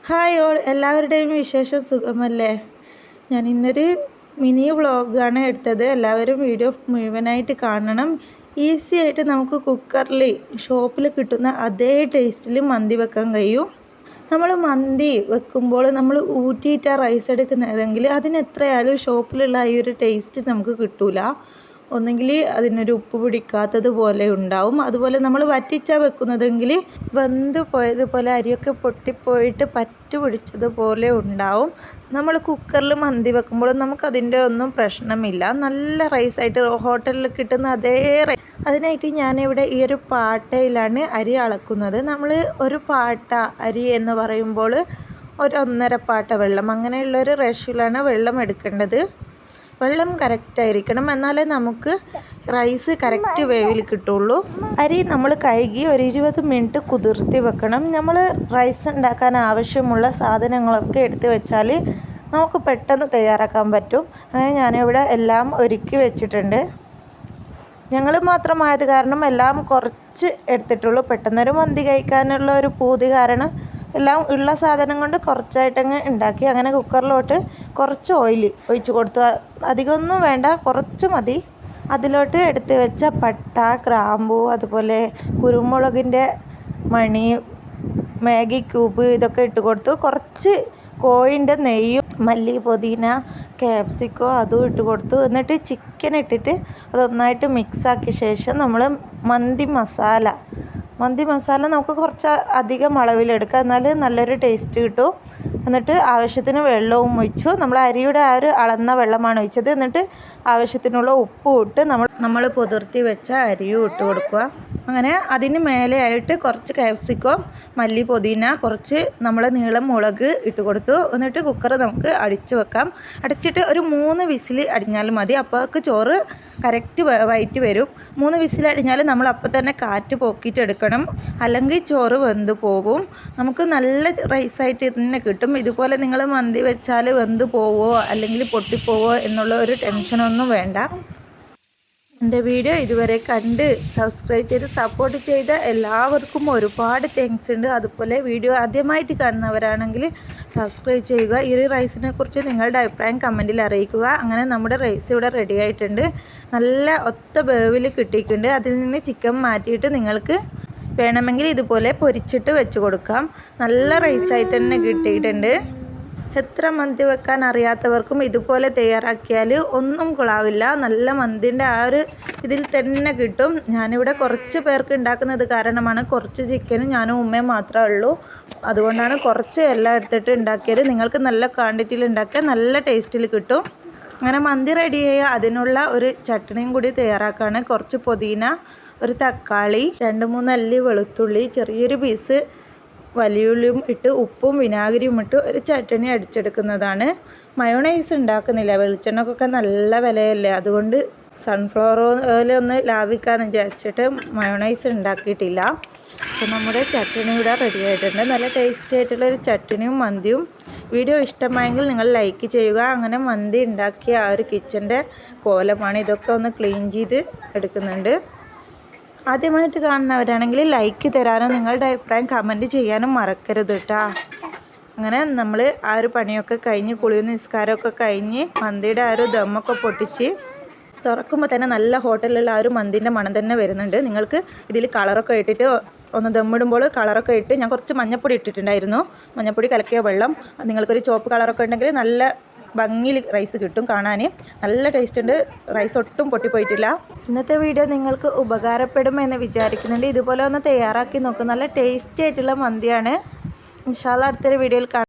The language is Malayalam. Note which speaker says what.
Speaker 1: ഹായ് ഓൾ, എല്ലാവരുടെയും വിശേഷം സുഖമല്ലേ? ഞാൻ ഇന്നൊരു മിനി വ്ളോഗാണ് എടുത്തത്. എല്ലാവരും വീഡിയോ മുഴുവനായിട്ട് കാണണം. ഈസി ആയിട്ട് നമുക്ക് കുക്കറിൽ ഷോപ്പിൽ കിട്ടുന്ന അതേ ടേസ്റ്റിൽ മന്തി വെക്കാൻ കഴിയും. നമ്മൾ മന്തി വെക്കുമ്പോൾ നമ്മൾ ഊറ്റിയിട്ടാണ് റൈസ് എടുക്കുന്നതെങ്കിൽ അതിനെത്രയായാലും ഷോപ്പിലുള്ള ഈ ഒരു ടേസ്റ്റ് നമുക്ക് കിട്ടില്ല. ഒന്നെങ്കിൽ അതിനൊരു ഉപ്പ് പിടിക്കാത്തതുപോലെ ഉണ്ടാവും. അതുപോലെ നമ്മൾ വറ്റിച്ചാൽ വെക്കുന്നതെങ്കിൽ വെന്ത് പോയതുപോലെ അരിയൊക്കെ പൊട്ടിപ്പോയിട്ട് പറ്റ് പിടിച്ചതുപോലെ ഉണ്ടാവും. നമ്മൾ കുക്കറിൽ മന്തി വെക്കുമ്പോൾ നമുക്കതിൻ്റെ ഒന്നും പ്രശ്നമില്ല. നല്ല റൈസായിട്ട് ഹോട്ടലിൽ കിട്ടുന്ന അതേ റൈസ്. അതിനായിട്ട് ഞാനിവിടെ ഈ ഒരു പാട്ടയിലാണ് അരി അളക്കുന്നത്. നമ്മൾ ഒരു പാട്ട അരി എന്ന് പറയുമ്പോൾ ഒരു 1.5 പാട്ട വെള്ളം, അങ്ങനെയുള്ളൊരു റേഷ്യോയിലാണ് വെള്ളം എടുക്കേണ്ടത്. വെള്ളം കറക്റ്റായിരിക്കണം, എന്നാലേ നമുക്ക് റൈസ് കറക്റ്റ് വേവിൽ കിട്ടുള്ളൂ. അരി നമ്മൾ കഴുകി ഒരു 20 മിനിറ്റ് കുതിർത്തി വെക്കണം. നമ്മൾ റൈസ് ഉണ്ടാക്കാൻ ആവശ്യമുള്ള സാധനങ്ങളൊക്കെ എടുത്ത് വെച്ചാൽ നമുക്ക് പെട്ടെന്ന് തയ്യാറാക്കാൻ പറ്റും. അങ്ങനെ ഞാനിവിടെ എല്ലാം ഒരുക്കി വെച്ചിട്ടുണ്ട്. ഞങ്ങൾ മാത്രമായത് കാരണം എല്ലാം കുറച്ച് എടുത്തിട്ടുള്ളൂ. പെട്ടെന്നൊരു മന്തി കഴിക്കാനുള്ള ഒരു പൂതി കാരണം എല്ലാം ഉള്ള സാധനം കൊണ്ട് കുറച്ചായിട്ടങ്ങ് ഉണ്ടാക്കി. അങ്ങനെ കുക്കറിലോട്ട് കുറച്ച് ഓയിൽ ഒഴിച്ച് കൊടുത്തു. അധികമൊന്നും വേണ്ട, കുറച്ച് മതി. അതിലോട്ട് എടുത്ത് വെച്ച പട്ട, ഗ്രാമ്പൂ, അതുപോലെ കുരുമുളകിൻ്റെ മണി, മാഗി ക്യൂബ് ഇതൊക്കെ ഇട്ട് കൊടുത്തു. കുറച്ച് കോഴിൻ്റെ നെയ്യും മല്ലി, പുതിന, ക്യാപ്സിക്കോ അതും ഇട്ട് കൊടുത്തു. എന്നിട്ട് ചിക്കൻ ഇട്ടിട്ട് അതൊന്നായിട്ട് മിക്സാക്കിയ ശേഷം നമ്മൾ മന്തി മസാല നമുക്ക് കുറച്ച് അധികം അളവിലെടുക്കാം, എന്നാൽ നല്ലൊരു ടേസ്റ്റ് കിട്ടും. എന്നിട്ട് ആവശ്യത്തിന് വെള്ളവും ഒഴിച്ചു. നമ്മൾ അരിയുടെ ആ ഒരു അളന്ന വെള്ളമാണ് ഒഴിച്ചത്. എന്നിട്ട് ആവശ്യത്തിനുള്ള ഉപ്പും ഇട്ട് നമ്മൾ പുതിർത്തി വെച്ച അരിയും ഇട്ട് കൊടുക്കുക. അങ്ങനെ അതിന് മേലെയായിട്ട് കുറച്ച് ക്യാപ്സിക്കോ, മല്ലി, പുതിന, കുറച്ച് നമ്മൾ നീളം മുളക് ഇട്ട് കൊടുത്തു. എന്നിട്ട് കുക്കർ നമുക്ക് അടിച്ച് വെക്കാം. അടച്ചിട്ട് ഒരു 3 വിസിൽ അടിഞ്ഞാൽ മതി. അപ്പോഴേക്ക് ചോറ് കറക്റ്റ് വയറ്റി വരും. 3 വിസിൽ അടിഞ്ഞാൽ നമ്മൾ അപ്പോൾ തന്നെ കാറ്റ് പോക്കിയിട്ട് എടുക്കണം, അല്ലെങ്കിൽ ചോറ് വെന്ത് പോകും. നമുക്ക് നല്ല റൈസായിട്ട് തന്നെ കിട്ടും. ഇതുപോലെ നിങ്ങൾ മന്തി വെച്ചാൽ വെന്ത് പോവോ അല്ലെങ്കിൽ പൊട്ടിപ്പോവോ എന്നുള്ള ഒരു ടെൻഷനൊന്നും വേണ്ട. എൻ്റെ വീഡിയോ ഇതുവരെ കണ്ട് സബ്സ്ക്രൈബ് ചെയ്ത് സപ്പോർട്ട് ചെയ്ത എല്ലാവർക്കും ഒരുപാട് താങ്ക്സ് ഉണ്ട്. അതുപോലെ വീഡിയോ ആദ്യമായിട്ട് കാണുന്നവരാണെങ്കിൽ സബ്സ്ക്രൈബ് ചെയ്യുക. ഈ റൈസിനെ കുറിച്ച് നിങ്ങളുടെ അഭിപ്രായം കമൻറ്റിൽ അറിയിക്കുക. അങ്ങനെ നമ്മുടെ റൈസ് ഇവിടെ റെഡി ആയിട്ടുണ്ട്. നല്ല ഒത്ത വേവിൽ കിട്ടിയിട്ടുണ്ട്. അതിൽ നിന്ന് ചിക്കൻ മാറ്റിയിട്ട് നിങ്ങൾക്ക് വേണമെങ്കിൽ ഇതുപോലെ പൊരിച്ചിട്ട് വെച്ച് കൊടുക്കാം. നല്ല റൈസായിട്ട് തന്നെ കിട്ടിയിട്ടുണ്ട്. എത്ര മന്തി വെക്കാൻ അറിയാത്തവർക്കും ഇതുപോലെ തയ്യാറാക്കിയാൽ ഒന്നും കൊള്ളാവില്ല. നല്ല മന്തിൻ്റെ ആ ഒരു ഇതിൽ തന്നെ കിട്ടും. ഞാനിവിടെ കുറച്ച് പേർക്ക് ഉണ്ടാക്കുന്നത് കാരണമാണ് കുറച്ച് ചിക്കനും ഞാനും ഉമ്മയും മാത്രമേ ഉള്ളൂ. അതുകൊണ്ടാണ് കുറച്ച് എല്ലാം എടുത്തിട്ട് ഉണ്ടാക്കിയത്. നിങ്ങൾക്ക് നല്ല ക്വാണ്ടിറ്റിയിൽ ഉണ്ടാക്കിയാൽ നല്ല ടേസ്റ്റിൽ കിട്ടും. അങ്ങനെ മന്തി റെഡി ചെയ്യുക. അതിനുള്ള ഒരു ചട്നിയും കൂടി തയ്യാറാക്കുകയാണ്. കുറച്ച് പുതിന, ഒരു തക്കാളി, 2-3 അല്ലി വെളുത്തുള്ളി, ചെറിയൊരു പീസ് വലിയുള്ളിയും ഇട്ട് ഉപ്പും വിനാഗിരിയും ഇട്ട് ഒരു ചട്നി അടിച്ചെടുക്കുന്നതാണ്. മയോണൈസ് ഉണ്ടാക്കുന്നില്ല, വെളിച്ചെണ്ണക്കൊക്കെ നല്ല വിലയല്ലേ. അതുകൊണ്ട് സൺഫ്ലവർ ഓയിൽ ഒന്ന് ലാഭിക്കാമെന്ന് വിചാരിച്ചിട്ട് മയോണൈസ് ഉണ്ടാക്കിയിട്ടില്ല. അപ്പോൾ നമ്മുടെ ചട്നി ഇവിടെ റെഡി ആയിട്ടുണ്ട്. നല്ല ടേസ്റ്റി ആയിട്ടുള്ളൊരു ചട്നിയും മന്തിയും. വീഡിയോ ഇഷ്ടമായെങ്കിൽ നിങ്ങൾ ലൈക്ക് ചെയ്യുക. അങ്ങനെ മന്തി ഉണ്ടാക്കിയ ആ ഒരു കിച്ചൻ്റെ കോലമാണ്. ഇതൊക്കെ ഒന്ന് ക്ലീൻ ചെയ്ത് എടുക്കുന്നുണ്ട്. ആദ്യമായിട്ട് കാണുന്നവരാണെങ്കിൽ ലൈക്ക് തരാനും നിങ്ങളുടെ അഭിപ്രായം കമൻറ്റ് ചെയ്യാനും മറക്കരുത് കേട്ടോ. അങ്ങനെ നമ്മൾ ആ ഒരു പണിയൊക്കെ കഴിഞ്ഞ് കുളിയും നിസ്കാരമൊക്കെ കഴിഞ്ഞ് മന്തിയുടെ ആ ഒരു ദമ്മൊക്കെ പൊട്ടിച്ച് തുറക്കുമ്പോൾ തന്നെ നല്ല ഹോട്ടലിലുള്ള ആ ഒരു മന്തിൻ്റെ മണം തന്നെ വരുന്നുണ്ട്. നിങ്ങൾക്ക് ഇതിൽ കളറൊക്കെ ഇട്ടിട്ട് ഒന്ന് ദമ്മിടുമ്പോൾ കളറൊക്കെ ഇട്ട് ഞാൻ കുറച്ച് മഞ്ഞപ്പൊടി ഇട്ടിട്ടുണ്ടായിരുന്നു. മഞ്ഞപ്പൊടി കലക്കിയ വെള്ളം. നിങ്ങൾക്കൊരു ചുവപ്പ് കളറൊക്കെ ഉണ്ടെങ്കിൽ നല്ല ഭംഗിയിൽ റൈസ് കിട്ടും. കാണാൻ നല്ല ടേസ്റ്റ് ഉണ്ട്. റൈസ് ഒട്ടും പൊട്ടിപ്പോയിട്ടില്ല. ഇന്നത്തെ വീഡിയോ നിങ്ങൾക്ക് ഉപകാരപ്പെടുമെന്ന് വിചാരിക്കുന്നുണ്ട്. ഇതുപോലെ ഒന്ന് തയ്യാറാക്കി നോക്കും. നല്ല ടേസ്റ്റി ആയിട്ടുള്ള മന്തിയാണ്. ഇൻഷാ അല്ലാഹ് അടുത്തൊരു വീഡിയോയിൽ കാണാം.